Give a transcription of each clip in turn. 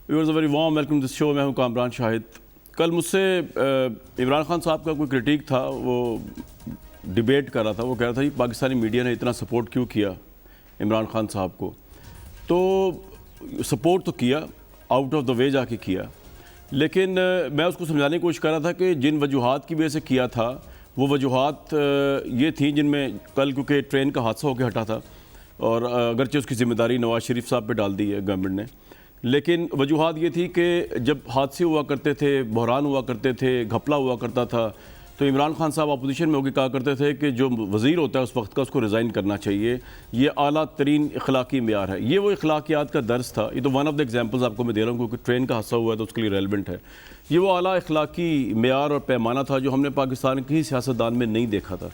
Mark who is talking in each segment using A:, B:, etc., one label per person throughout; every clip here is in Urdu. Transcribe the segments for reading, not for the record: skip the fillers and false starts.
A: ویورز ویری وارم ویلکم دس شو. میں ہوں کامران شاہد. کل مجھ سے عمران خان صاحب کا کوئی کرٹیک تھا, وہ ڈیبیٹ کر رہا تھا. وہ کہہ رہا تھا کہ پاکستانی میڈیا نے اتنا سپورٹ کیوں کیا عمران خان صاحب کو. تو سپورٹ تو کیا, آؤٹ آف دا وے جا کے کیا, لیکن میں اس کو سمجھانے کی کوشش کر رہا تھا کہ جن وجوہات کی وجہ سے کیا تھا وہ وجوہات یہ تھیں جن میں کل کیونکہ ٹرین کا حادثہ ہو کے ہٹا تھا, اور اگرچہ اس کی ذمہ داری نواز شریف صاحب پہ ڈال دی ہے گورنمنٹ نے, لیکن وجوہات یہ تھی کہ جب حادثے ہوا کرتے تھے, بحران ہوا کرتے تھے, گھپلا ہوا کرتا تھا, تو عمران خان صاحب اپوزیشن میں ہو کے کہا کرتے تھے کہ جو وزیر ہوتا ہے اس وقت کا اس کو ریزائن کرنا چاہیے. یہ اعلیٰ ترین اخلاقی معیار ہے. یہ وہ اخلاقیات کا درس تھا. یہ تو ون آف دا ایگزامپلز آپ کو میں دے رہا ہوں کیونکہ ٹرین کا حادثہ ہوا ہے تو اس کے لیے ریلیونٹ ہے. یہ وہ اعلیٰ اخلاقی معیار اور پیمانہ تھا جو ہم نے پاکستان کی سیاستدان میں نہیں دیکھا تھا.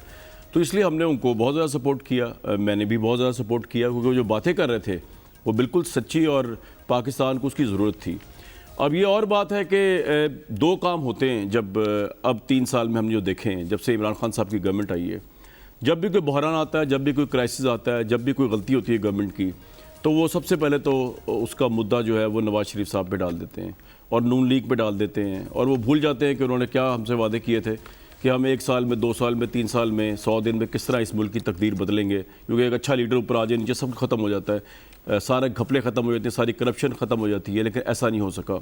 A: تو اس لیے ہم نے ان کو بہت زیادہ سپورٹ کیا. میں نے بھی بہت زیادہ سپورٹ کیا کیونکہ وہ جو باتیں کر رہے تھے وہ بالکل سچی اور پاکستان کو اس کی ضرورت تھی. اب یہ اور بات ہے کہ دو کام ہوتے ہیں جب اب 3 سال میں ہم جو دیکھیں جب سے عمران خان صاحب کی گورنمنٹ آئی ہے, جب بھی کوئی بحران آتا ہے, جب بھی کوئی کرائسس آتا ہے, جب بھی کوئی غلطی ہوتی ہے گورنمنٹ کی, تو وہ سب سے پہلے تو اس کا مدعا جو ہے وہ نواز شریف صاحب پہ ڈال دیتے ہیں اور نون لیگ پہ ڈال دیتے ہیں, اور وہ بھول جاتے ہیں کہ انہوں نے کیا ہم سے وعدے کیے تھے کہ ہم 1 سال میں, 2 سال میں, 3 سال میں, 100 دن میں کس طرح اس ملک کی تقدیر بدلیں گے. کیونکہ ایک اچھا لیڈر اوپر آ جائے نیچے سب ختم ہو جاتا ہے, سارے گھپلے ختم ہو جاتے ہیں, ساری کرپشن ختم ہو جاتی ہے, لیکن ایسا نہیں ہو سکا.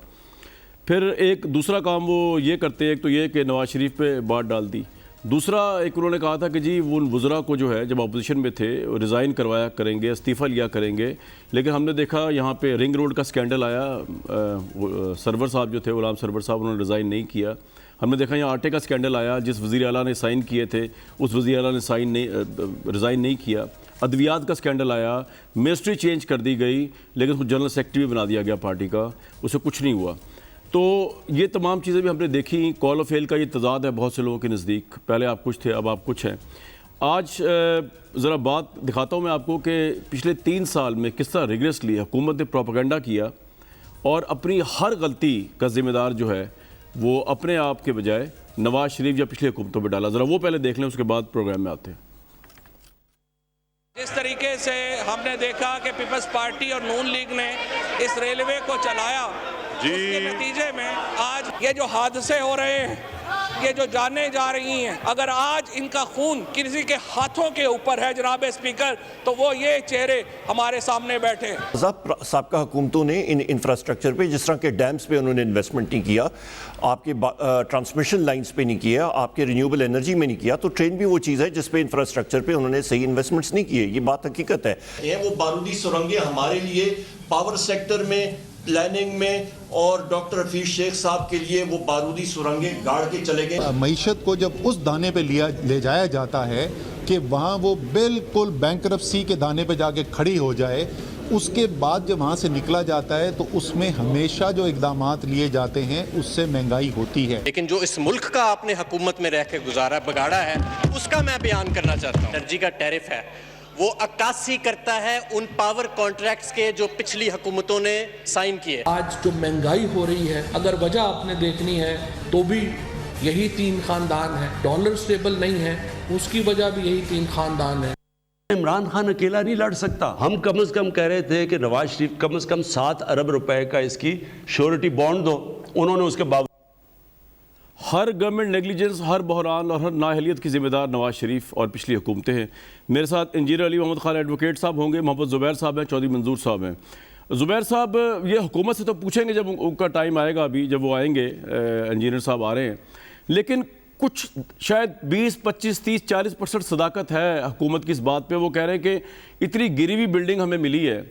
A: پھر ایک دوسرا کام وہ یہ کرتے ہیں, ایک تو یہ کہ نواز شریف پہ بات ڈال دی. دوسرا ایک انہوں نے کہا تھا کہ جی وہ ان وزراء کو جو ہے جب اپوزیشن میں تھے ریزائن کروایا کریں گے, استعفیٰ لیا کریں گے, لیکن ہم نے دیکھا یہاں پہ رنگ روڈ کا سکینڈل آیا, سرور صاحب جو تھے, غلام سرور صاحب, انہوں نے ریزائن نہیں کیا. ہم نے دیکھا یہاں آٹے کا سکینڈل آیا, جس وزیر اعلیٰ نے سائن کیے تھے اس وزیر اعلیٰ نے ریزائن نہیں کیا. ادویات کا سکینڈل آیا, منسٹری چینج کر دی گئی, لیکن اس کو جنرل سیکرٹری بھی بنا دیا گیا پارٹی کا, اسے کچھ نہیں ہوا. تو یہ تمام چیزیں بھی ہم نے دیکھی. کال و فیل کا یہ تضاد ہے بہت سے لوگوں کے نزدیک, پہلے آپ کچھ تھے اب آپ کچھ ہیں. آج ذرا بات دکھاتا ہوں میں آپ کو کہ پچھلے 3 سال میں کس طرح ریگریسلی حکومت نے پروپیگنڈا کیا اور اپنی ہر غلطی کا ذمہ دار جو ہے وہ اپنے آپ کے بجائے نواز شریف یا پچھلے حکومتوں پہ ڈالا. ذرا وہ پہلے دیکھ لیں, اس کے بعد پروگرام میں آتے ہیں.
B: جس طریقے سے ہم نے دیکھا کہ پیپلز پارٹی اور نون لیگ نے اس ریلوے کو چلایا, اس کے نتیجے میں آج یہ جو حادثے ہو رہے ہیں, یہ جو جانیں جا رہی ہیں, اگر آج ان کا خون کسی کے ہاتھوں کے اوپر ہے جناب اسپیکر, تو وہ یہ چہرے ہمارے سامنے بیٹھے ہیں.
C: سابقہ حکومتوں نے ان انفراسٹرکچر پہ, جس طرح کے ڈیمز پہ انہوں نے انویسٹمنٹ نہیں کیا, آپ کے ٹرانسمیشن لائنز پہ نہیں کیا, آپ کے رینیوبل انرجی میں نہیں کیا, تو ٹرین بھی وہ چیز ہے جس پہ انفراسٹرکچر پہ انہوں نے صحیح انویسٹمنٹس نہیں کیے. یہ بات حقیقت ہے. وہ بارودی سرنگیں ہمارے لیے پاور سیکٹر میں, پلاننگ میں, اور ڈاکٹر حفیظ شیخ صاحب کے لیے وہ بارودی سرنگیں گاڑ کے چلے گئے.
D: معیشت کو جب اس دانے پہ لے جایا جاتا ہے کہ وہاں وہ بالکل بینکرپسی کے دانے پہ جا کے کھڑی ہو جائے, اس کے بعد جب وہاں سے نکلا جاتا ہے تو اس میں ہمیشہ جو اقدامات لیے جاتے ہیں اس سے مہنگائی ہوتی ہے.
E: لیکن جو اس ملک کا آپ نے حکومت میں رہ کے بگاڑا ہے, اس کا میں بیان کرنا چاہتا ہوں. انرجی کا ٹیرف ہے وہ عکاسی کرتا ہے ان پاور کانٹریکٹس کے جو پچھلی حکومتوں نے سائن کیے.
F: آج جو مہنگائی ہو رہی ہے, اگر وجہ آپ نے دیکھنی ہے تو بھی یہی 3 خاندان ہیں. ڈالر سٹیبل نہیں ہے, اس کی وجہ بھی یہی 3 خاندان ہیں.
G: عمران خان اکیلا نہیں لڑ سکتا. ہم کم از کم کہہ رہے تھے کہ نواز شریف کم از کم 7 ارب روپے کا اس کی شیورٹی بانڈ دو, انہوں نے اس کے باوجود
A: ہر گورنمنٹ نیگلیجنس, ہر بحران اور ہر نااہلیت کی ذمہ دار نواز شریف اور پچھلی حکومتیں ہیں. میرے ساتھ انجینئر علی محمد خان ایڈوکیٹ صاحب ہوں گے, محمد زبیر صاحب ہیں, چودھری منظور صاحب ہیں. زبیر صاحب یہ حکومت سے تو پوچھیں گے جب ان کا ٹائم آئے گا, ابھی جب وہ آئیں گے, انجینئر صاحب آ رہے ہیں, لیکن کچھ شاید 20, 25, 30, 40% صداقت ہے حکومت کی اس بات پہ. وہ کہہ رہے ہیں کہ اتنی گری ہوئی بلڈنگ ہمیں ملی ہے,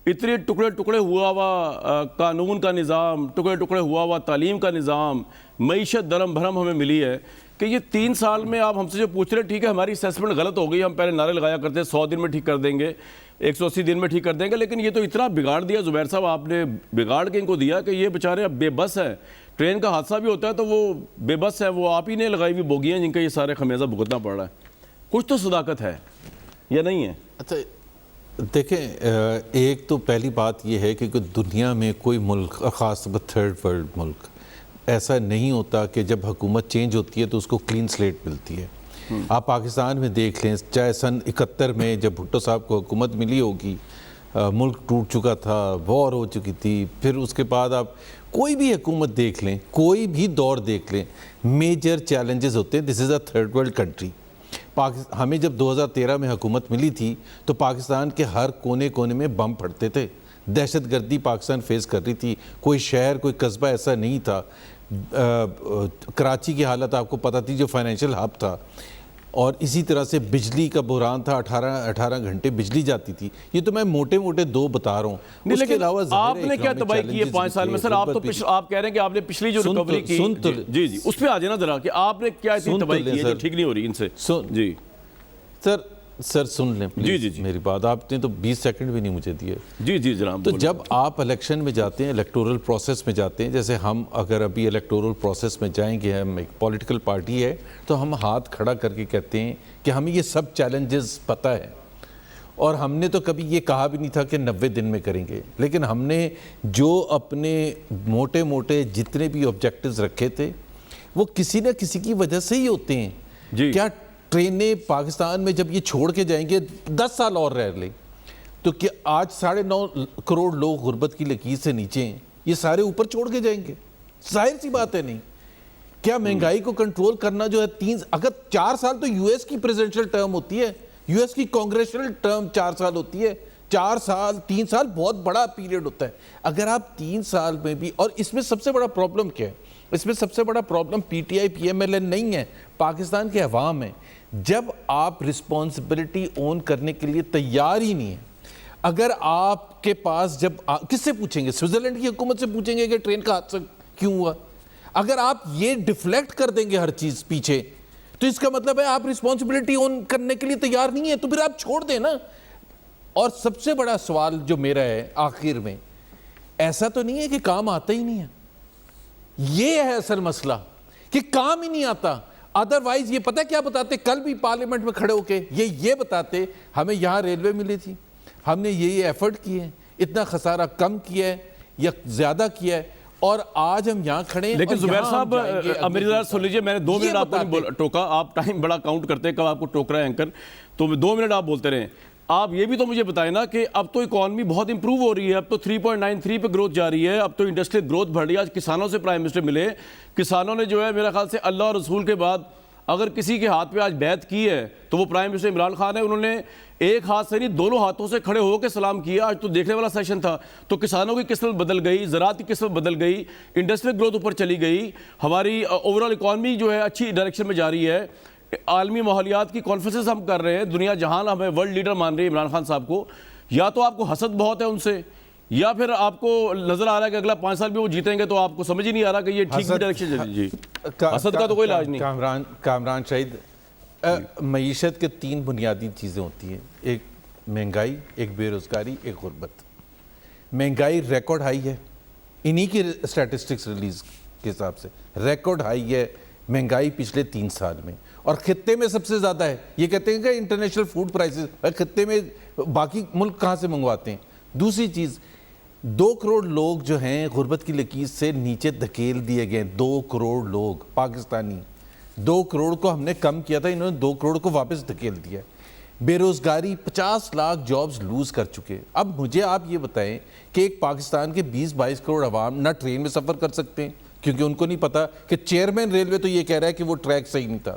A: اتنے ٹکڑے ہوا ہوا قانون کا نظام, ٹکڑے ہوا ہوا تعلیم کا نظام, معیشت درم بھرم ہمیں ملی ہے کہ یہ 3 سال میں آپ ہم سے جو پوچھ رہے ہیں, ٹھیک ہے ہماری اسیسمنٹ غلط ہو گئی, ہم پہلے نعرے لگایا کرتے ہیں 100 دن میں ٹھیک کر دیں گے, 180 دن میں ٹھیک کر دیں گے, لیکن یہ تو اتنا بگاڑ دیا زبیر صاحب آپ نے, بگاڑ کے ان کو دیا کہ یہ بیچارے اب بے بس ہیں. ٹرین کا حادثہ بھی ہوتا ہے تو وہ بے بس ہے, وہ آپ ہی نے لگائی ہوئی بوگیاں جن کا یہ سارے خمیازہ بھگتنا پڑ رہا ہے. کچھ تو صداقت ہے یا نہیں ہے؟
D: اچھا دیکھیں, ایک تو پہلی بات یہ ہے کہ دنیا میں کوئی ملک, خاص طور پر تھرڈ ورلڈ ملک, ایسا نہیں ہوتا کہ جب حکومت چینج ہوتی ہے تو اس کو کلین سلیٹ ملتی ہے. آپ پاکستان میں دیکھ لیں, چاہے سن 71 میں جب بھٹو صاحب کو حکومت ملی ہوگی,
H: ملک ٹوٹ چکا تھا, وار ہو چکی تھی, پھر اس کے بعد آپ کوئی بھی حکومت دیکھ لیں, کوئی بھی دور دیکھ لیں, میجر چیلنجز ہوتے ہیں. دس از اے تھرڈ ورلڈ کنٹری. ہمیں جب 2013 میں حکومت ملی تھی تو پاکستان کے ہر کونے کونے میں بم پھٹتے تھے, دہشت گردی پاکستان فیس کر رہی تھی, کوئی شہر کوئی قصبہ ایسا نہیں تھا. کراچی کی حالت آپ کو پتہ تھی جو فائنینشیل ہب تھا, اور اسی طرح سے بجلی کا بحران تھا, 18 گھنٹے بجلی جاتی تھی. یہ تو میں موٹے موٹے دو بتا رہا ہوں.
A: نہیں, لیکن آپ نے کیا تباہی کی ہے 5 سال میں سر؟ آپ تو آپ کہہ رہے ہیں کہ آپ نے پچھلی جو ریکوری کی, جی جی اس پہ آ جائے نا ذرا, کہ آپ نے کیا اتنی تباہی کی ہے جو ٹھیک نہیں ہو رہی ان سے. جی
H: سر سن لیں پلیز میری بات, آپ نے تو 20 سیکنڈ بھی نہیں مجھے دیے.
A: جی جی جناب.
H: تو جب آپ الیکشن میں جاتے ہیں, الیکٹورل پروسیس میں جاتے ہیں, جیسے ہم اگر ابھی الیکٹورل پروسیس میں جائیں گے, ہم ایک پولیٹیکل پارٹی ہے, تو ہم ہاتھ کھڑا کر کے کہتے ہیں کہ ہمیں یہ سب چیلنجز پتہ ہے, اور ہم نے تو کبھی یہ کہا بھی نہیں تھا کہ 90 دن میں کریں گے, لیکن ہم نے جو اپنے موٹے موٹے جتنے بھی آبجیکٹیوز رکھے تھے وہ کسی نہ کسی کی وجہ سے ہی ہوتے ہیں. کیا ٹرینیں پاکستان میں جب یہ چھوڑ کے جائیں گے 10 سال اور رہ لیں, تو کیا آج 9.5 کروڑ لوگ غربت کی لکیر سے نیچے ہیں, یہ سارے اوپر چھوڑ کے جائیں گے؟ ظاہر سی بات ہے نہیں. کیا مہنگائی کو کنٹرول کرنا جو ہے اگر 4 سال تو یو ایس کی پریزیڈنشل ٹرم ہوتی ہے, یو ایس کی کانگریشنل ٹرم 4 سال ہوتی ہے, 4 سال 3 سال بہت بڑا پیریڈ ہوتا ہے. اگر آپ 3 سال میں بھی, اور اس میں سب سے بڑا پرابلم کیا ہے, اس میں سب سے بڑا problem P T I P M L N نہیں ہے, پاکستان کے عوام ہے. جب آپ رسپانسبلٹی اون کرنے کے لیے تیار ہی نہیں ہیں, اگر آپ کے پاس جب کس سے پوچھیں گے؟ سوئٹزرلینڈ کی حکومت سے پوچھیں گے کہ ٹرین کا حادثہ کیوں ہوا؟ اگر آپ یہ ڈیفلیکٹ کر دیں گے ہر چیز پیچھے, تو اس کا مطلب ہے آپ رسپانسبلٹی اون کرنے کے لیے تیار نہیں ہیں, تو پھر آپ چھوڑ دیں نا. اور سب سے بڑا سوال جو میرا ہے آخر میں, ایسا تو نہیں ہے کہ کام آتا ہی نہیں ہے. یہ ہے اصل مسئلہ کہ کام ہی نہیں آتا. ادروائز یہ پتہ کیا بتاتے, کل بھی پارلیمنٹ میں کھڑے ہو کے یہ بتاتے ہمیں یہاں ریلوے ملی تھی, ہم نے یہ ایفرٹ کیے ہیں, اتنا خسارہ کم کیا ہے یا زیادہ کیا ہے, اور آج ہم یہاں کھڑے ہیں.
A: لیکن زبیر صاحب میری ذرا سن لیجیے, میں نے 2 منٹ آپ کو نہیں ٹوکا, آپ ٹائم بڑا کاؤنٹ کرتے ہیں کب آپ کو ٹوک رہا ہے اینکر, تو 2 منٹ آپ بولتے رہیں. آپ یہ بھی تو مجھے بتائیں نا کہ اب تو اکانومی بہت امپروو ہو رہی ہے, اب تو 3.93 پہ گروتھ جاری ہے, اب تو انڈسٹریل گروتھ بڑھ رہی ہے. آج کسانوں سے پرائم منسٹر ملے, کسانوں نے جو ہے میرا خیال سے اللہ اور رسول کے بعد اگر کسی کے ہاتھ پہ آج بیعت کی ہے تو وہ پرائم منسٹر عمران خان ہے. انہوں نے ایک ہاتھ سے نہیں 2 ہاتھوں سے کھڑے ہو کے سلام کیا. آج تو دیکھنے والا سیشن تھا, تو کسانوں کی قسمت بدل گئی, زراعت کی قسمت بدل گئی, انڈسٹریل گروتھ اوپر چلی گئی, ہماری اوورال اکانومی جو ہے اچھی ڈائریکشن میں جا رہی ہے. عالمی ماحولیات کی کانفرنسز ہم کر رہے ہیں, دنیا جہان ہمیں ورلڈ لیڈر مان رہی ہے عمران خان صاحب کو. یا تو آپ کو حسد بہت ہے ان سے, یا پھر آپ کو نظر آ رہا ہے کہ اگلا 5 سال بھی وہ جیتیں گے, تو آپ کو سمجھ ہی نہیں آ رہا کہ یہ ٹھیک ڈائریکشن ہے. جی حسد کا تو کوئی علاج نہیں.
H: کامران شاہد, معیشت کے 3 بنیادی چیزیں ہوتی ہیں, ایک مہنگائی, ایک بے روزگاری, ایک غربت. مہنگائی ریکارڈ ہائی ہے, انہی کی اسٹیٹسٹکس ریلیز کے حساب سے ریکارڈ ہائی ہے مہنگائی پچھلے 3 سال میں, اور خطے میں سب سے زیادہ ہے. یہ کہتے ہیں کہ انٹرنیشنل فوڈ پرائسز, خطے میں باقی ملک کہاں سے منگواتے ہیں؟ دوسری چیز, 2 کروڑ لوگ جو ہیں غربت کی لکیر سے نیچے دھکیل دیے گئے. 2 کروڑ لوگ پاکستانی, 2 کروڑ کو ہم نے کم کیا تھا, انہوں نے 2 کروڑ کو واپس دھکیل دیا. بے روزگاری 50 لاکھ جابز لوز کر چکے. اب مجھے آپ یہ بتائیں کہ ایک پاکستان کے 20-22 کروڑ عوام نہ ٹرین میں سفر کر سکتے ہیں کیونکہ ان کو نہیں پتا کہ چیئرمین ریلوے تو یہ کہہ رہا ہے کہ وہ ٹریک صحیح نہیں تھا,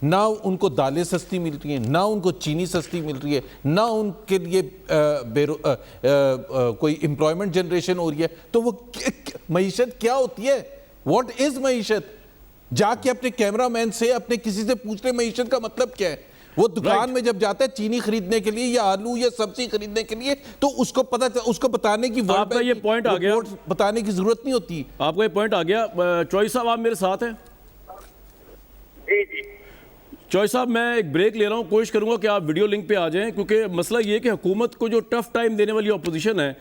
H: نہ ان کو دالیں سستی مل رہی ہیں, نہ ان کو چینی سستی مل رہی ہے, نہ ان کے لیے کوئی امپلائمنٹ جنریشن ہو رہی ہے. تو وہ معیشت کیا ہوتی ہے؟ واٹ از معیشت؟ جا کے اپنے کیمرہ مین سے, اپنے کسی سے پوچھ لیں معیشت کا مطلب کیا ہے. وہ دکان میں جب جاتا ہے چینی خریدنے کے لیے یا آلو یا سبزی خریدنے کے لیے, تو اس کو بتانے کی
A: آپ کا یہ پوائنٹ آ گیا,
H: بتانے کی ضرورت نہیں ہوتی.
A: آپ کا یہ پوائنٹ آ گیا. چوئی صاحب آپ میرے ساتھ ہیں؟
I: جی جی.
A: چوئی صاحب میں ایک بریک لے رہا ہوں, کوشش کروں گا کہ آپ ویڈیو لنک پہ آ جائیں, کیونکہ مسئلہ یہ کہ حکومت کو جو ٹف ٹائم دینے والی اپوزیشن ہے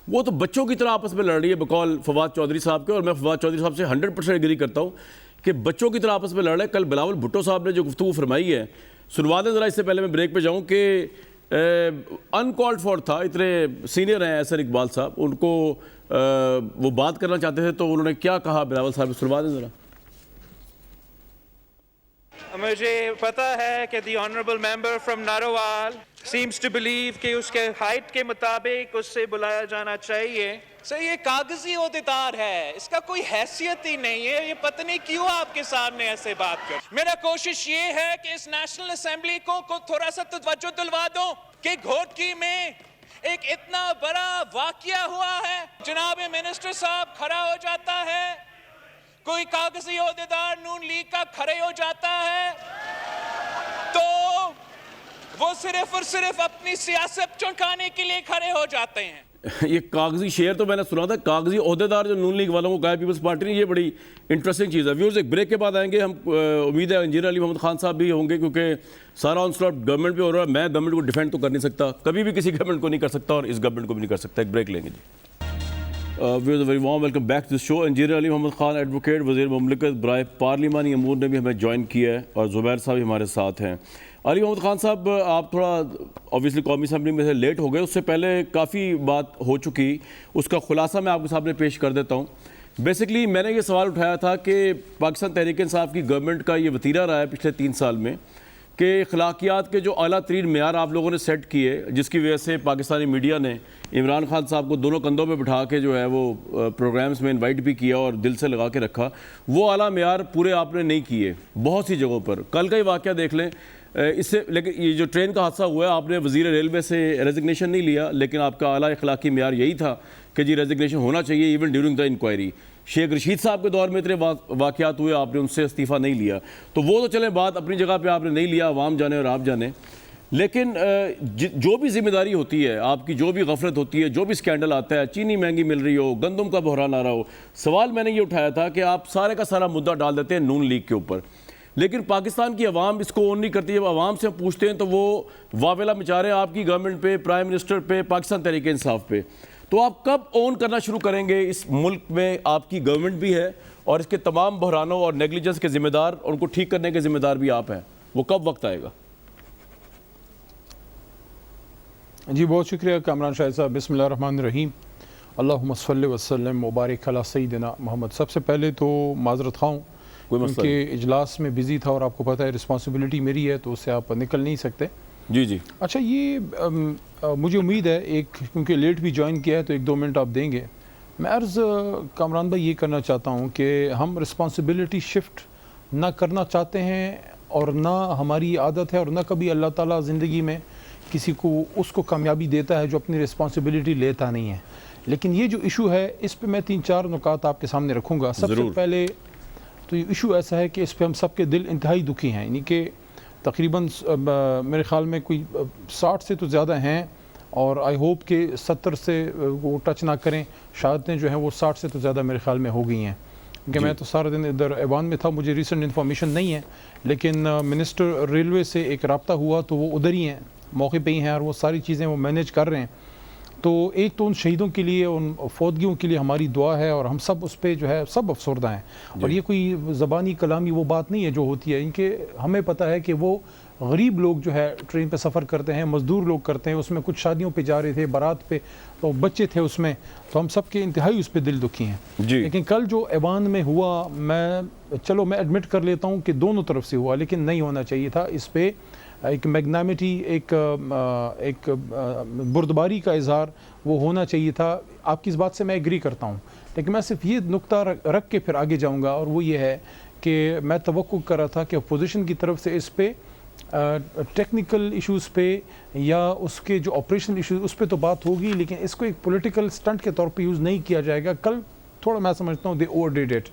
A: وہ تو بچوں کی طرح آپس میں لڑ رہی ہے بقول فواد چودھری صاحب کے, اور میں فواد چودھری صاحب سے 100% ایگری کرتا ہوں کہ بچوں کی طرح آپس میں لڑ رہے ہیں. کل بلاول بھٹو صاحب نے جو گفتگو فرمائی ہے, سنوا دیں ذرا اس سے پہلے میں بریک پہ جاؤں, کہ ان کالڈ فور تھا. اتنے سینئر ہیں ایسر اقبال صاحب, ان کو وہ بات کرنا چاہتے تھے, تو انہوں نے کیا کہا بلاول صاحب, سنوا دیں ذرا.
I: مجھے پتا ہے کہ دی honourable member from Narowal
J: seems to believe کہ اس کے ہائٹ کے مطابق اس سے بلایا جانا چاہیے.
B: سر یہ کاغذی عہدیدار ہے, اس کا کوئی حیثیت ہی نہیں ہے, یہ پتہ نہیں کیوں آپ کے سامنے ایسے بات کر. میرا کوشش یہ ہے کہ اس نیشنل اسمبلی کو تھوڑا سا توجہ دلوا دو کہ گھوٹکی میں ایک اتنا بڑا واقعہ ہوا ہے. جناب منسٹر صاحب کھڑا ہو جاتا ہے, کوئی کاغذی عہدیدار نون لیگ کا کھڑے ہو جاتا ہے, تو وہ صرف اور صرف اپنی سیاست چمکانے کے لیے کھڑے ہو جاتے ہیں.
A: یہ کاغذی شعر تو میں نے سنا تھا, کاغذی عہدیدار جو نون لیگ والوں کو کہا ہے پیپلز پارٹی نے, یہ بڑی انٹرسٹنگ چیز ہے. ویورز ایک بریک کے بعد آئیں گے ہم, امید ہے انجینئر علی محمد خان صاحب بھی ہوں گے, کیونکہ سارا آنسلاٹ گورنمنٹ پہ ہو رہا ہے. میں گورنمنٹ کو ڈیفینڈ تو کر نہیں سکتا, کبھی بھی کسی گورنمنٹ کو نہیں کر سکتا, اور اس گورنمنٹ کو بھی نہیں کر سکتا. ایک بریک لیں گے جی. Viewers very warm welcome back to the show. Engineer Ali Muhammad Khan advocate, وزیر مملکت برائے پارلیمانی امور نے بھی ہمیں جوائن کیا ہے, اور زبیر صاحب ہمارے ساتھ ہیں. علی محمد خان صاحب, آپ تھوڑا اوبیسلی قومی اسمبلی میں سے لیٹ ہو گئے, اس سے پہلے کافی بات ہو چکی, اس کا خلاصہ میں آپ کے سامنے پیش کر دیتا ہوں. بیسکلی میں نے یہ سوال اٹھایا تھا کہ پاکستان تحریک انصاف کی گورنمنٹ کا یہ وتیرہ رہا ہے پچھلے 3 سال میں کہ اخلاقیات کے جو اعلیٰ ترین معیار آپ لوگوں نے سیٹ کیے, جس کی وجہ سے پاکستانی میڈیا نے عمران خان صاحب کو دونوں کندھوں پہ بٹھا کے جو ہے وہ پروگرامز میں انوائٹ بھی کیا اور دل سے لگا کے رکھا, وہ اعلیٰ معیار پورے آپ نے نہیں کیے بہت سی جگہوں پر. کل کا ہی واقعہ دیکھ لیں, اس سے لیکن یہ جو ٹرین کا حادثہ ہوا ہے, آپ نے وزیر ریلوے سے ریزگنیشن نہیں لیا, لیکن آپ کا اعلیٰ اخلاقی معیار یہی تھا کہ جی ریزگنیشن ہونا چاہیے even during the enquiry. Sheikh Rashid صاحب کے دور میں اتنے واقعات ہوئے, آپ نے ان سے استعفیٰ نہیں لیا, تو وہ تو چلیں بات اپنی جگہ پہ آپ نے نہیں لیا, عوام جانے اور آپ جانے. لیکن جو بھی ذمہ داری ہوتی ہے آپ کی, جو بھی غفلت ہوتی ہے, جو بھی اسکینڈل آتا ہے, چینی مہنگی مل رہی ہو, گندم کا بحران آ رہا ہو, سوال میں نے یہ اٹھایا تھا کہ آپ سارے کا سارا مدعا ڈال دیتے ہیں نون لیگ کے اوپر, لیکن پاکستان کی عوام اس کو اون نہیں کرتی. جب عوام سے ہم پوچھتے ہیں تو وہ واویلا مچا رہے ہیں آپ کی گورنمنٹ پہ, پرائم منسٹر پہ, پاکستان تحریک انصاف پہ. تو آپ کب اون کرنا شروع کریں گے اس ملک میں آپ کی گورنمنٹ بھی ہے, اور اس کے تمام بحرانوں اور نیگلیجنس کے ذمہ دار, اور ان کو ٹھیک کرنے کے ذمہ دار بھی آپ ہیں, وہ کب وقت آئے گا؟
K: جی بہت شکریہ کامران شاہد صاحب. بسم اللہ الرحمن الرحیم. اللہم صلی وسلم مبارک علی سیدنا محمد. سب سے پہلے تو معذرت خواہ ہوں کیونکہ اجلاس میں بزی تھا, اور آپ کو پتہ ہے رسپانسبلٹی میری ہے, تو اس سے آپ نکل نہیں سکتے.
A: جی جی.
K: اچھا, یہ مجھے امید ہے ایک, کیونکہ لیٹ بھی جوائن کیا ہے تو 1-2 منٹ آپ دیں گے. میں عرض کامران بھائی یہ کرنا چاہتا ہوں کہ ہم رسپانسبلٹی شفٹ نہ کرنا چاہتے ہیں, اور نہ ہماری عادت ہے, اور نہ کبھی اللہ تعالیٰ زندگی میں کسی کو اس کو کامیابی دیتا ہے جو اپنی رسپانسبلٹی لیتا نہیں ہے. لیکن یہ جو ایشو ہے, اس پہ میں 3-4 نکات آپ کے سامنے رکھوں گا. سب سے پہلے تو یہ ایشو ایسا ہے کہ اس پہ ہم سب کے دل انتہائی دکھی ہیں, یعنی کہ تقریباً میرے خیال میں کوئی 60 سے تو زیادہ ہیں, اور آئی ہوپ کہ 70 سے وہ ٹچ نہ کریں. شہادتیں جو ہیں وہ 60 سے تو زیادہ میرے خیال میں ہو گئی ہیں, کیونکہ میں تو سارا دن ادھر ایوان میں تھا, مجھے ریسنٹ انفارمیشن نہیں ہے, لیکن منسٹر ریلوے سے ایک رابطہ ہوا تو وہ ادھر ہی ہیں, موقع پہ ہی ہیں, اور وہ ساری چیزیں وہ مینیج کر رہے ہیں. تو ایک تو ان شہیدوں کے لیے, ان فوتگیوں کے لیے ہماری دعا ہے, اور ہم سب اس پہ جو ہے سب افسردہ ہیں. اور یہ کوئی زبانی کلامی وہ بات نہیں ہے جو ہوتی ہے, ان کے ہمیں پتہ ہے کہ وہ غریب لوگ جو ہے ٹرین پہ سفر کرتے ہیں, مزدور لوگ کرتے ہیں, اس میں کچھ شادیوں پہ جا رہے تھے, بارات پہ, تو بچے تھے اس میں, تو ہم سب کے انتہائی اس پہ دل دکھی ہیں. لیکن کل جو ایوان میں ہوا, میں ایڈمٹ کر لیتا ہوں کہ دونوں طرف سے ہوا, لیکن نہیں ہونا چاہیے تھا. اس پہ ایک میگنامٹی, ایک بردباری کا اظہار وہ ہونا چاہیے تھا. آپ کی اس بات سے میں ایگری کرتا ہوں, لیکن میں صرف یہ نقطہ رکھ کے پھر آگے جاؤں گا, اور وہ یہ ہے کہ میں توقع کر رہا تھا کہ اپوزیشن کی طرف سے اس پہ ٹیکنیکل ایشوز پہ یا اس کے جو آپریشنل ایشوز اس پہ تو بات ہوگی, لیکن اس کو ایک پولیٹیکل سٹنٹ کے طور پہ یوز نہیں کیا جائے گا. کل تھوڑا میں سمجھتا ہوں دے اوور ڈیڈ اٹ.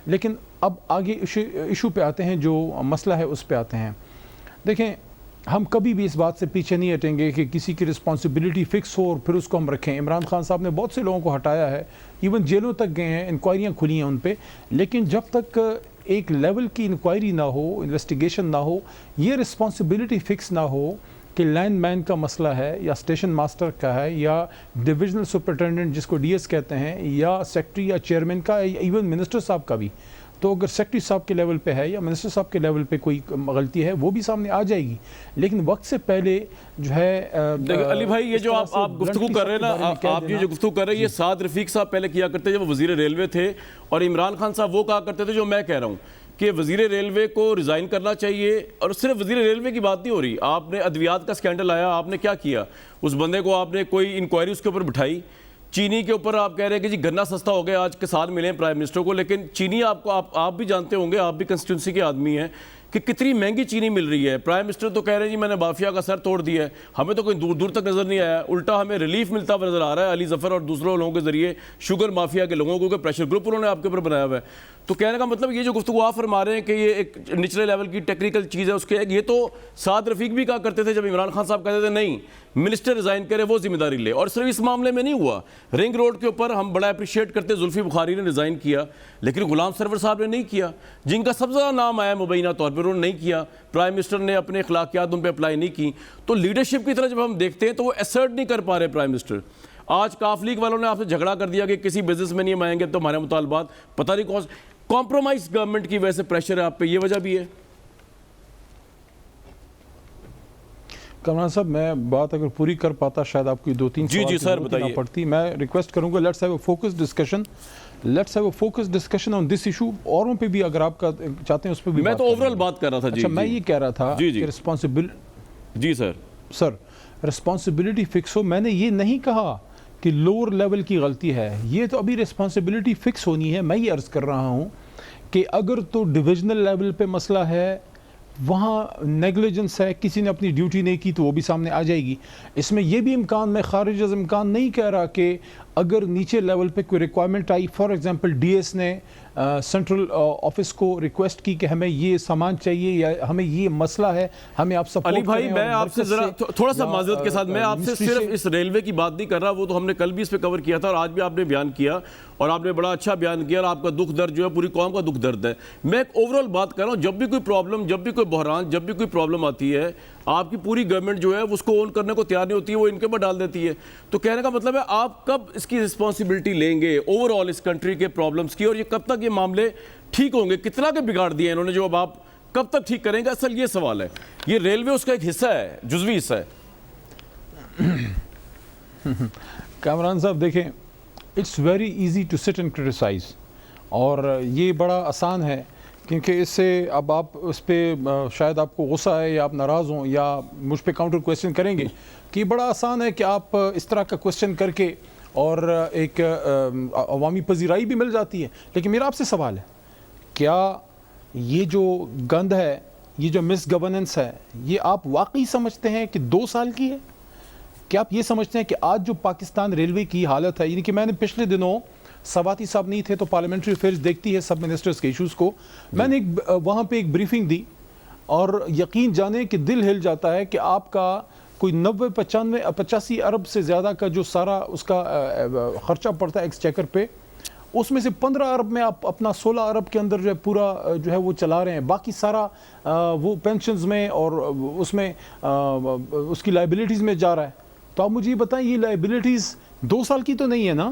K: لیکن اب آگے ایشو پہ آتے ہیں, جو مسئلہ ہے اس پہ آتے ہیں. دیکھیں, ہم کبھی بھی اس بات سے پیچھے نہیں ہٹیں گے کہ کسی کی رسپانسبلٹی فکس ہو اور پھر اس کو ہم رکھیں. عمران خان صاحب نے بہت سے لوگوں کو ہٹایا ہے, ایون جیلوں تک گئے ہیں, انکوائریاں کھلی ہیں ان پہ, لیکن جب تک ایک لیول کی انکوائری نہ ہو, انویسٹیگیشن نہ ہو, یہ رسپانسبلٹی فکس نہ ہو کہ لائن مین کا مسئلہ ہے, یا اسٹیشن ماسٹر کا ہے, یا ڈویژنل سپرنٹینڈنٹ جس کو ڈی ایس کہتے ہیں, یا سیکٹری یا چیئرمین کا, یا ایون منسٹر صاحب کا بھی. تو اگر سیکٹری صاحب کے لیول پہ ہے یا منسٹر صاحب کے لیول پہ کوئی غلطی ہے, وہ بھی سامنے آ جائے گی. لیکن وقت سے پہلے جو ہے
A: علی بھائی, یہ جو آپ گفتگو کر رہے ہیں نا, آپ یہ جو گفتگو کر رہے ہیں, یہ سعد رفیق صاحب پہلے کیا کرتے جب وہ وزیر ریلوے تھے, اور عمران خان صاحب وہ کہا کرتے تھے جو میں کہہ رہا ہوں کہ وزیر ریلوے کو ریزائن کرنا چاہیے. اور صرف وزیر ریلوے کی بات نہیں ہو رہی, آپ نے ادویات کا سکینڈل آیا, آپ نے کیا کیا, اس بندے کو آپ نے کوئی انکوائری اس کے اوپر بٹھائی. چینی کے اوپر آپ کہہ رہے ہیں کہ جی گنا سستا ہو گیا, آج کسان ملے ہیں پرائم منسٹر کو, لیکن چینی آپ بھی جانتے ہوں گے, آپ بھی کنسٹیٹوئنسی کے آدمی ہیں کہ کتنی مہنگی چینی مل رہی ہے. پرائم منسٹر تو کہہ رہے ہیں جی میں نے مافیا کا سر توڑ دیا ہے, ہمیں تو کوئی دور دور تک نظر نہیں آیا, الٹا ہمیں ریلیف ملتا ہوا نظر آ رہا ہے علی ظفر اور دوسرے لوگوں کے ذریعے, شوگر مافیا کے لوگوں کو, پریشر گروپ انہوں نے آپ کے اوپر بنایا ہوا ہے. تو کہنے کا مطلب یہ جو گفتگو آپ فرما رہے ہیں کہ یہ ایک نیچرل لیول کی ٹیکنیکل چیز ہے, اس کے یہ تو سعد رفیق بھی کہا کرتے تھے جب عمران خان صاحب کہتے تھے نہیں منسٹر ریزائن کرے وہ ذمہ داری لے. اور صرف اس معاملے میں نہیں ہوا, رنگ روڈ کے اوپر ہم بڑا اپریشیٹ کرتے, زلفی بخاری نے ریزائن کیا لیکن غلام سرور صاحب نے نہیں کیا, جن کا سب سے زیادہ نام آیا مبینہ طور پر, انہوں نے نہیں کیا. پرائم منسٹر نے اپنے اخلاقیات ان پہ اپلائی نہیں کی. تو لیڈرشپ کی طرح جب ہم دیکھتے ہیں تو وہ ایسرٹ نہیں کر پا رہے پرائم منسٹر. آج کاف لیگ والوں نے آپ سے جھگڑا کر دیا کہ کسی بزنس میں نہیں آئیں گے تو ہمارے مطالبات, پتہ نہیں کون کمپرومائز گورنمنٹ کی وجہ سے پریشر ہے آپ پہ, یہ وجہ بھی ہے.
K: کمران صاحب میں بات اگر پوری کر پاتا شاید آپ کی 2-3
A: جی سر بتائیے.
K: پڑتی. میں ریکویسٹ کروں گا let's have a focus discussion, let's have a focus discussion on this issue. اوروں پہ بھی اگر آپ کا چاہتے ہیں اس پہ بھی
A: میں تو اوورال بات کر رہا تھا.
K: اچھا میں یہ کہہ رہا تھا کہ رسپانسبلٹی,
A: جی سر
K: رسپانسبلٹی فکس ہو. میں نے یہ نہیں کہا کہ لوور لیول کی غلطی ہے, یہ تو ابھی رسپانسبلٹی فکس ہونی ہے. میں یہ عرض کر رہا ہوں کہ اگر تو ڈویژنل لیول پہ مسئلہ ہے, وہاں نیگلیجنس ہے, کسی نے اپنی ڈیوٹی نہیں کی تو وہ بھی سامنے آ جائے گی. اس میں یہ بھی امکان, میں خارج از امکان نہیں کہہ رہا کہ اگر نیچے لیول پہ کوئی requirement I, for example D S نے سینٹرل آفس کو ریکویسٹ کی کہ ہمیں یہ سامان چاہیے یا ہمیں یہ مسئلہ ہے, ہمیں آپ سپورٹ.
A: علی بھائی میں آپ سے ذرا تھوڑا سا معذرت کے ساتھ, میں آپ سے صرف اس ریلوے کی بات نہیں کر رہا, وہ تو ہم نے کل بھی اس پہ کور کیا تھا اور آج بھی آپ نے بیان کیا اور آپ نے بڑا اچھا بیان کیا, اور آپ کا دکھ درد جو ہے پوری قوم کا دکھ درد ہے. میں ایک اوورال بات کر رہا ہوں, جب بھی کوئی پرابلم, جب بھی کوئی بحران, جب بھی کوئی پرابلم آتی ہے, آپ کی پوری گورنمنٹ جو ہے اس کو اون کرنے کو تیار نہیں ہوتی ہے, وہ ان کے اوپر ڈال دیتی ہے. تو کہنے کا مطلب ہے آپ کب اس کی رسپانسبلٹی لیں گے اوور آل اس کنٹری کے پرابلمس کی, اور یہ کب تک یہ معاملے ٹھیک ہوں گے, کتنا کے بگاڑ دیے انہوں نے جو اب آپ کب تک ٹھیک کریں گے؟ اصل یہ سوال ہے. یہ ریلوے اس کا ایک حصہ ہے, جزوی حصہ ہے.
K: کامران صاحب دیکھیں, it's very easy to sit and criticise, اور یہ بڑا آسان ہے کیونکہ اس سے اب آپ اس پہ شاید آپ کو غصہ ہے یا آپ ناراض ہوں یا مجھ پہ کاؤنٹر کویسچن کریں گے کہ یہ بڑا آسان ہے کہ آپ اس طرح کا کویسچن کر کے اور ایک عوامی پذیرائی بھی مل جاتی ہے. لیکن میرا آپ سے سوال ہے, کیا یہ جو گند ہے, یہ جو مس گورننس ہے, یہ آپ واقعی سمجھتے ہیں کہ 2 سال کی ہے؟ کیا آپ یہ سمجھتے ہیں کہ آج جو پاکستان ریلوے کی حالت ہے, یعنی کہ میں نے پچھلے دنوں, سواتی صاحب نہیں تھے تو پارلیمنٹری افیئرز دیکھتی ہے سب منسٹرز کے ایشوز کو, میں نے وہاں پہ ایک بریفنگ دی اور یقین جانے کہ دل ہل جاتا ہے کہ آپ کا کوئی 90-85 ارب سے زیادہ کا جو سارا اس کا خرچہ پڑتا ہے ایکسچیکر پہ, اس میں سے 15 ارب میں آپ اپنا 16 ارب کے اندر جو ہے پورا جو ہے وہ چلا رہے ہیں, باقی سارا وہ پینشنز میں اور اس میں اس کی لائبلٹیز میں جا رہا ہے. تو آپ مجھے یہ بتائیں, یہ لائبلٹیز 2 سال کی تو نہیں ہے نا,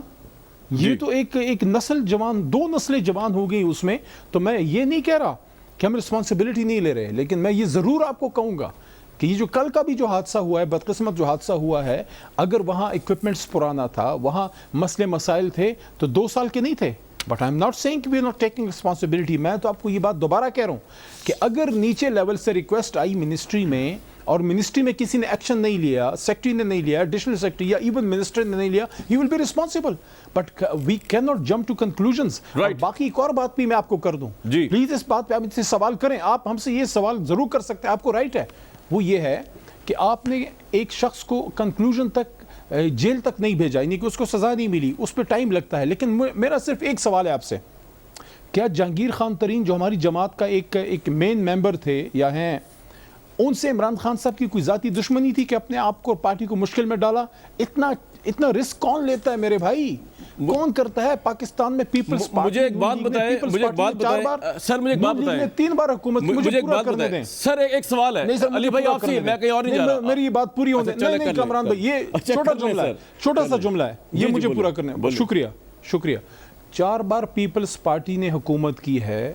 K: یہ تو ایک نسل جوان, 2 نسلیں جوان ہو گئی اس میں. تو میں یہ نہیں کہہ رہا کہ ہم رسپانسبلٹی نہیں لے رہے, لیکن میں یہ ضرور آپ کو کہوں گا کہ یہ جو کل کا بھی جو حادثہ ہوا ہے, بدقسمت جو حادثہ ہوا ہے, اگر وہاں ایکوپمنٹس پرانا تھا, وہاں مسئلے مسائل تھے تو 2 سال کے نہیں تھے. But I am not seeing کہ we are not taking responsibility. میں تو آپ کو یہ بات دوبارہ کہہ رہا ہوں کہ اگر نیچے لیول سے ریکویسٹ آئی منسٹری میں اور منسٹری میں کسی نے ایکشن نہیں لیا, سیکٹری نے نہیں لیا, ایڈیشنل سیکٹری یا ایون منسٹر نے نہیں لیا, he will be responsible. But we can not jump to conclusions. باقی ایک اور بات بھی میں آپ کو کر دوں, پلیز اس بات پہ آپ سے سوال کریں, آپ ہم سے یہ سوال ضرور کر سکتے ہیں, آپ کو رائٹ ہے. وہ یہ ہے کہ آپ نے ایک شخص کو کنکلوژن تک, جیل تک نہیں بھیجا, یعنی کہ اس کو سزا نہیں ملی, اس پہ ٹائم لگتا ہے. لیکن میرا صرف ایک سوال ہے آپ سے, کیا جہانگیر خان ترین جو ہماری جماعت کا ایک مین ممبر تھے یا ہیں, ان سے عمران خان صاحب کی کوئی ذاتی دشمنی تھی کہ اپنے آپ کو اور پارٹی کو مشکل میں ڈالا؟ اتنا رسک کون لیتا ہے میرے بھائی, کون کرتا ہے پاکستان میں؟ Peoples Party.
A: مجھے ایک بات بتائیں سر, مجھے ایک بات بتائیں,
K: 3 بار حکومت, مجھے پورا کرنے دیں
A: سر. ایک سوال ہے علی بھائی آپ سے, میں کہیں اور نہیں جا رہا,
K: میری یہ بات پوری ہونے دیں. نہیں کامران بھائی, یہ چھوٹا جملہ ہے, چھوٹا سا جملہ ہے, یہ مجھے پورا کرنے. شکریہ. 4 بار پیپلز پارٹی نے حکومت کی ہے,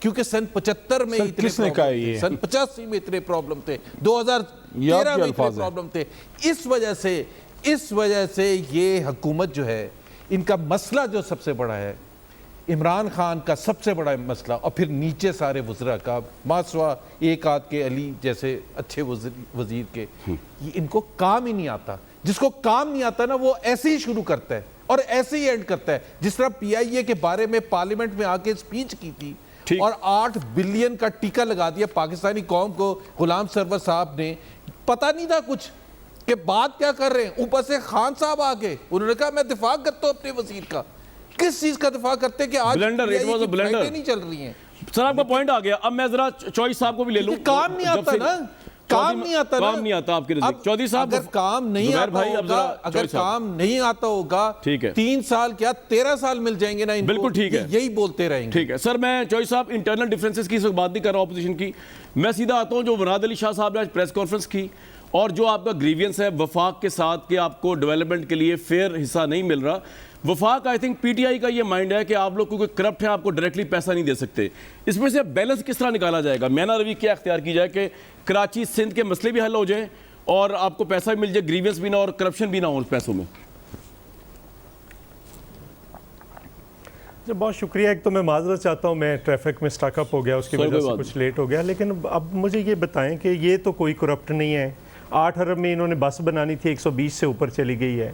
H: کیونکہ سن 75 میں
K: سر کس نے کہا یہ؟
H: سن 85 میں اتنے پرابلم تھے, 2013 میں اتنے پرابلم تھے. اس وجہ سے یہ حکومت جو ہے, ان کا مسئلہ جو سب سے بڑا ہے, عمران خان کا سب سے بڑا مسئلہ, اور پھر نیچے سارے وزراء کا, ماسوا ایک آدھ کے علی جیسے اچھے وزیر کے, ان کو کام ہی نہیں آتا. جس کو کام نہیں آتا نا وہ ایسے ہی شروع کرتا ہے اور ایسے ہی اینڈ کرتا ہے. جس طرح پی آئی اے کے بارے میں پارلیمنٹ میں آ کے اسپیچ کی تھی اور 8 بلین کا ٹیکہ لگا دیا پاکستانی قوم کو غلام سرور صاحب نے, پتہ نہیں تھا کچھ کہ بات کیا کر رہے ہیں. اوپر سے خان صاحب آگے انہوں نے کہا میں دفاع کرتا ہوں اپنے وزیر کا. کس چیز کا دفاع کرتے ہیں کہ آج فلائٹیں نہیں چل رہی ہیں.
A: سر آپ کا پوائنٹ آ گیا. اب میں ذرا چوہدری صاحب کو بھی لے لوں.
H: کام نہیں آتا نا, کام نہیں آتا
A: آپ کے نزدیک. چوہدری صاحب
H: اگر کام نہیں آتا ہوگا, اگر کام نہیں آتا ہوگا 3 سال کیا 13 سال مل جائیں گے نا ان کو.
A: بالکل ٹھیک ہے,
H: یہی بولتے رہیں گے.
A: ٹھیک ہے سر. میں چوہدری صاحب انٹرنل ڈیفرنسز کی بات نہیں کر رہا ہوں اپوزیشن کی. میں سیدھا آتا ہوں جو مراد علی شاہ صاحب نے آج پریس کانفرنس کی, اور جو آپ کا گریوینس ہے وفاق کے ساتھ کہ آپ کو ڈیولپمنٹ کے لیے فیئر حصہ نہیں مل رہا. وفاق آئی تھنک پی ٹی آئی کا یہ مائنڈ ہے کہ آپ لوگ کوئی کرپٹ ہیں, آپ کو ڈائریکٹلی پیسہ نہیں دے سکتے. اس میں سے بیلنس کس طرح نکالا جائے گا؟ مینا روی کیا اختیار کی جائے کہ کراچی سندھ کے مسئلے بھی حل ہو جائیں اور آپ کو پیسہ بھی مل جائے, گریوینس بھی نہ اور کرپشن بھی نہ ہو اس پیسوں میں؟
L: بہت شکریہ. ایک تو میں معذرت چاہتا ہوں, میں ٹریفک میں سٹاک اپ ہو گیا, اس کی وجہ سے کچھ لیٹ ہو گیا. لیکن اب مجھے یہ بتائیں کہ یہ تو کوئی کرپٹ نہیں ہے. 8 ارب میں انہوں نے بس بنانی تھی, 120 سے اوپر چلی گئی ہے.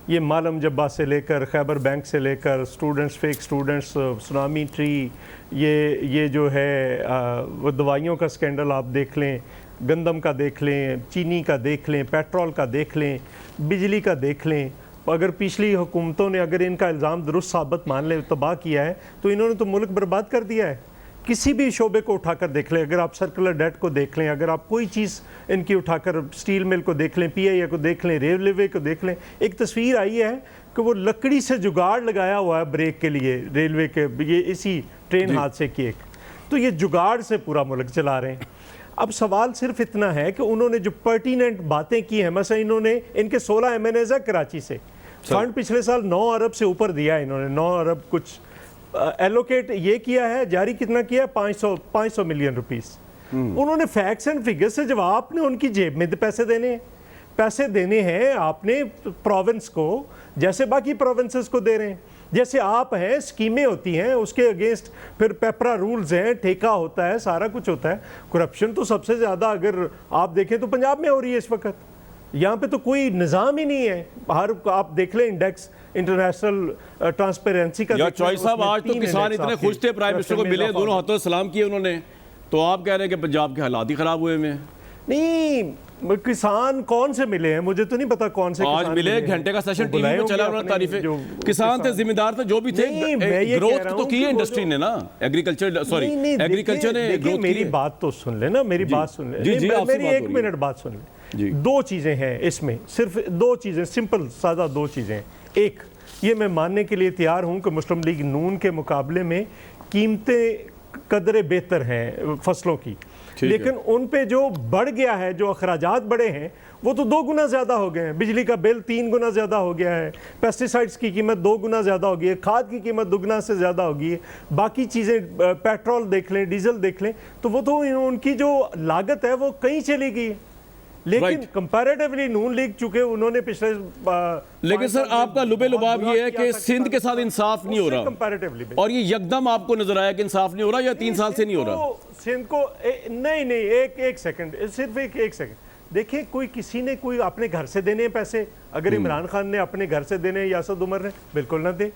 L: یہ مالم جبا سے لے کر خیبر بینک سے لے کر students, fake students, tsunami tree, یہ جو ہے وہ دوائیوں کا سکینڈل آپ دیکھ لیں, گندم کا دیکھ لیں, چینی کا دیکھ لیں, پیٹرول کا دیکھ لیں, بجلی کا دیکھ لیں. اگر پچھلی حکومتوں نے اگر ان کا الزام درست ثابت مان لے تباہ کیا ہے تو انہوں نے تو ملک برباد کر دیا ہے. کسی بھی شعبے کو اٹھا کر دیکھ لیں, اگر آپ سرکولر ڈیٹ کو دیکھ لیں, اگر آپ کوئی چیز ان کی اٹھا کر اسٹیل مل کو دیکھ لیں, پی آئی اے کو دیکھ لیں, ریلوے کو دیکھ لیں, ایک تصویر آئی ہے کہ وہ لکڑی سے جگاڑ لگایا ہوا ہے بریک کے لیے ریلوے کے, یہ اسی ٹرین حادثے کی ایک. تو یہ جگاڑ سے پورا ملک چلا رہے ہیں. اب سوال صرف اتنا ہے کہ انہوں نے جو پرٹیننٹ باتیں کی ہیں, مثلا انہوں نے ان کے 16 ایم این ایز ہے کراچی سے, فنڈ پچھلے سال 9 ارب سے اوپر دیا ہے انہوں نے, 9 ارب کچھ ایلوکیٹ یہ کیا ہے, جاری کتنا کیا ہے, 500 ملین روپیز. انہوں نے فیکٹس اینڈ فگر سے, جب آپ نے ان کی جیب میں پیسے دینے ہیں آپ نے پروونس کو, جیسے باقی پروونسز کو دے رہے ہیں, جیسے آپ ہیں, اسکیمیں ہوتی ہیں اس کے اگینسٹ پھر پیپرا رولز ہیں, ٹھیکہ ہوتا ہے, سارا کچھ ہوتا ہے. کرپشن تو سب سے زیادہ اگر آپ دیکھیں تو پنجاب میں ہو رہی ہے اس وقت. یہاں پہ تو کوئی نظام ہی نہیں ہے. آپ دیکھ لیں انڈیکس انٹرنیشنل ٹرانسپیرنسی کا.
A: یا چوہدری صاحب آج تو کسان اتنے خوش تھے پرائم منسٹر کو ملے, دونوں ہاتھوں سے سلام کیے انہوں نے, تو آپ کہہ رہے ہیں کہ پنجاب کے حالات ہی خراب ہوئے ہیں.
L: نہیں, کسان کون سے ملے ہیں مجھے تو نہیں پتا کون سے
A: آج ملے. گھنٹے کا سیشن ٹی وی پہ چلا, انہوں نے تعریفیں, کسان تھے, ذمہ دار تھے, جو بھی تھے. گروتھ تو کی ہے انڈسٹری نے نا, ایگریکلچر نے گروتھ کی.
L: میری بات تو سن لیں نا, میری بات سن لیں, میری 1 منٹ بات سن لیں. 2 چیزیں ہیں اس میں, صرف 2 چیزیں, سمپل سادہ 2 چیزیں. ایک, یہ میں ماننے کے لیے تیار ہوں کہ مسلم لیگ نون کے مقابلے میں قیمتیں قدرے بہتر ہیں فصلوں کی, لیکن ان پہ جو بڑھ گیا ہے, جو اخراجات بڑھے ہیں وہ تو 2 گنا زیادہ ہو گئے ہیں. بجلی کا بل 3 گنا زیادہ ہو گیا ہے, پیسٹیسائڈز کی قیمت 2 گنا زیادہ ہو گئی ہے, کھاد کی قیمت 2 گنا سے زیادہ ہو گئی ہے, باقی چیزیں پیٹرول دیکھ لیں, ڈیزل دیکھ لیں, تو وہ تو ان کی جو لاگت ہے وہ کہیں چلی گئی ہے. لیکن کمپیریٹیولی نون لیگ چونکہ انہوں نے پچھلے,
A: لیکن سر آپ کا لبے لباب یہ ہے کہ سندھ کے ساتھ انصاف نہیں ہو رہا, اور یہ یکدم آپ کو نظر آیا کہ انصاف نہیں ہو رہا, یا 3 سال سے نہیں ہو رہا؟
L: سندھ کو نہیں, ایک سیکنڈ, صرف ایک سیکنڈ دیکھیں. کوئی کسی نے کوئی اپنے گھر سے دینے پیسے, اگر عمران خان نے اپنے گھر سے دینے, یاسر عمر نے, بالکل نہ دے.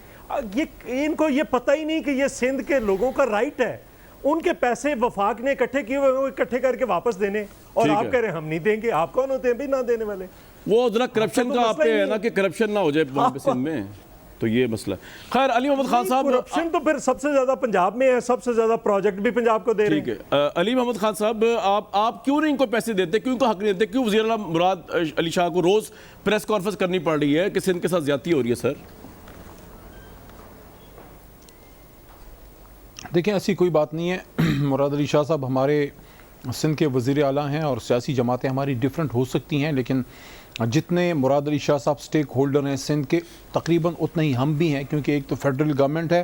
L: ان کو یہ پتہ ہی نہیں کہ یہ سندھ کے لوگوں کا رائٹ ہے, ان کے پیسے وفاق نے اکٹھے کیے ہوئے وہ اکٹھے کر کے واپس دینے, اور آپ کہہ رہے ہیں ہم نہیں دیں گے. آپ کون ہوتے ہیں بھی نہ دینے والے؟
A: وہ ذرا کرپشن کا آپ پہ ہے نا کہ کرپشن نہ ہو جائے وہاں پہ سندھ میں, تو یہ مسئلہ. خیر علی محمد خان صاحب,
L: کرپشن تو پھر سب سے زیادہ پنجاب میں ہے, سب سے زیادہ پروجیکٹ بھی پنجاب کو دے رہے ہیں.
A: ٹھیک ہے علی محمد خان صاحب, آپ کیوں نہیں ان کو پیسے دیتے, کیوں ان کو حق نہیں دیتے, کیوں وزیر اعلیٰ مراد علی شاہ کو روز پریس کانفرنس کرنی پڑ رہی ہے کہ سندھ کے ساتھ زیادتی ہو رہی ہے؟ سر
K: دیکھیں ایسی کوئی بات نہیں ہے. مراد علی شاہ صاحب ہمارے سندھ کے وزیر اعلیٰ ہیں, اور سیاسی جماعتیں ہماری ڈیفرنٹ ہو سکتی ہیں, لیکن جتنے مراد علی شاہ صاحب سٹیک ہولڈر ہیں سندھ کے, تقریباً اتنے ہی ہم بھی ہیں, کیونکہ ایک تو فیڈرل گورنمنٹ ہے,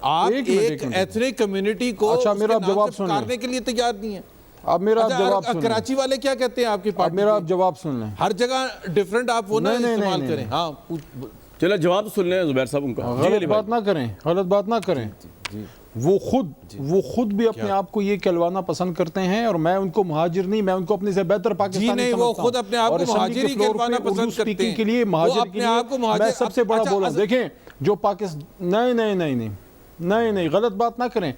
M: آپ
K: ایک منٹ،
M: ایک
K: ایک منٹ۔
M: ایتھنک کمیونٹی کو
K: اچھا، میرا
M: اس کے نام
K: جواب
M: سے
K: سن لیں۔
M: پکارنے کے لیے تیار نہیں ہے.
K: اب میرا
M: اچھا،
K: جواب سن لیں۔
M: کراچی والے کیا کہتے ہیں آپ کی
K: اب
M: پارٹی
K: میرا
M: کے؟
K: جواب سن لیں۔
M: ہر جگہ ڈیفرنٹ آپ وہ نہ
K: نہیں، نہیں،
M: استعمال
K: نہیں،
M: کریں. ہاں
A: چلو جواب سن لیں زبیر صاحب ان کا.
K: غلط بات نہ کریں، غلط بات نہ کریں. وہ خود بھی اپنے آپ کو یہ کہلوانا پسند کرتے ہیں، اور میں ان کو مہاجر نہیں، میں ان کو اپنے سے بہتر پاکستانی
M: جی نہیں، وہ
K: سمجھتا ہوں.
M: خود اپنے آپ
K: اور
M: کو
K: اسمبلی
M: مہاجر
K: کے
M: ہی
K: فلور
M: کہلوانا
K: پہ اردو
M: پسند کرتے
K: اسپیکنگ
M: ہیں.
K: کے لیے
M: وہ
K: مہاجر
M: اپنے
K: کے
M: آپ کو
K: لیے
M: مہاجر-
K: میں سب سے بڑا
M: اچھا،
K: بولا ہوں. دیکھیں جو پاکستان نہیں غلط بات نہ کریں.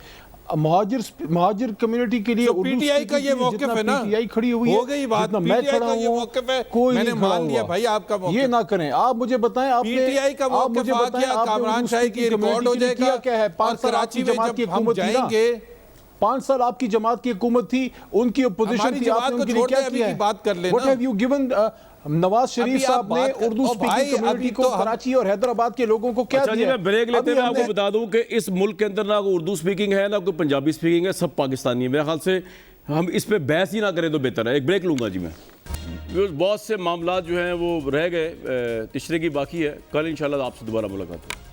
K: مہاجر کمیونٹی کے لیے
M: پی ٹی آئی کا یہ موقف ہے نا،
K: پی ٹی آئی کھڑی ہوئی ہے،
M: ہو گئی بات.
K: جتنا
M: پی
K: میں
M: ٹی آئی
K: کھڑا
M: کا یہ
K: ہوں
M: موقف ہے،
K: کوئی
M: میں نے
K: نہیں کھڑا
M: مان لیا
K: ہوا.
M: بھائی آپ کا موقف.
K: یہ نہ کریں. آپ مجھے بتائیں، آپ
M: پی ٹی آئی کا موقف آ گیا، کامران شاہی کی ریکارڈ ہو جائے گا.
K: کیا ہے 5 سال آپ کی جماعت کی حکومت تھی نا، 5 سال آپ کی جماعت کی حکومت تھی، ان کی اپوزیشن تھی، آپ نے ان کے لیے کیا کیا ہے؟
M: بات کر
K: What have you given Nawaz Sharif صاحب نے اردو سپیکنگ کمیونٹی کو کراچی اور حیدرآباد کے لوگوں کو کیا
A: اچھا جی،
K: دیا؟
A: میں بریک لیتے ہوئے آپ کو بتا دوں کہ اس ملک کے اندر نہ کوئی اردو سپیکنگ ہے نہ کوئی پنجابی سپیکنگ ہے، سب پاکستانی ہے. میرے خیال سے ہم اس پہ بحث ہی نہ کریں تو بہتر ہے. ایک بریک لوں گا جی میں. بہت سے معاملات جو ہیں وہ رہ گئے، تشریح کی باقی ہے. کل انشاءاللہ آپ سے دوبارہ ملاقات ہوگی.